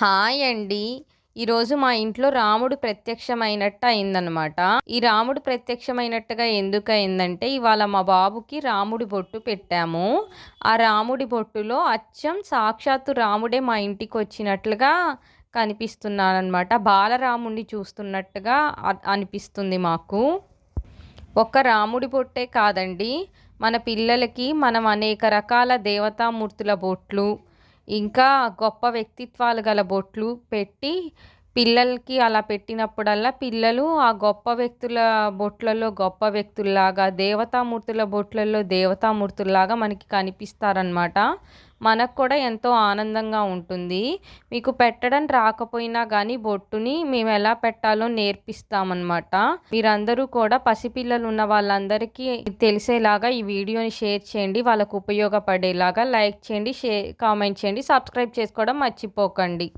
Hi అండి. ఈరోజు మా ఇంట్లో రాముడు ప్రత్యక్షమైనట్టు అయిందనమాట. ఈ రాముడు ప్రత్యక్షమైనట్టుగా ఎందుకయిందంటే, ఇవాళ మా బాబుకి రాముడి బొట్టు పెట్టాము. ఆ రాముడి బొట్టులో అచ్చం సాక్షాత్తు రాముడే మా ఇంటికొచ్చినట్లుగా కనిపిస్తున్నాడనమాట. బాలరాముడిని చూస్తున్నట్టుగా అనిపిస్తుంది మాకు. ఒక్క రాముడి బొట్టే కాదండి, మన పిల్లలకి మనం అనేక రకాల దేవతామూర్తుల బొట్లు, ఇంకా గొప్ప వ్యక్తిత్వాలు గల బొట్లు పెట్టి పిల్లలకి అలా పెట్టినప్పుడల్లా పిల్లలు ఆ గొప్ప వ్యక్తుల బొట్లలో గొప్ప వ్యక్తుల్లాగా, దేవతామూర్తుల బొట్లలో దేవతామూర్తుల్లాగా మనకి కనిపిస్తారనమాట. మనకు కూడా ఎంతో ఆనందంగా ఉంటుంది. మీకు పెట్టడం రాకపోయినా కానీ బొట్టుని మేము ఎలా పెట్టాలో నేర్పిస్తామన్నమాట. మీరందరూ కూడా పసిపిల్లలు ఉన్న వాళ్ళందరికీ తెలిసేలాగా ఈ వీడియోని షేర్ చేయండి. వాళ్ళకు ఉపయోగపడేలాగా లైక్ చేయండి, కామెంట్ చేయండి, సబ్స్క్రైబ్ చేసుకోవడం మర్చిపోకండి.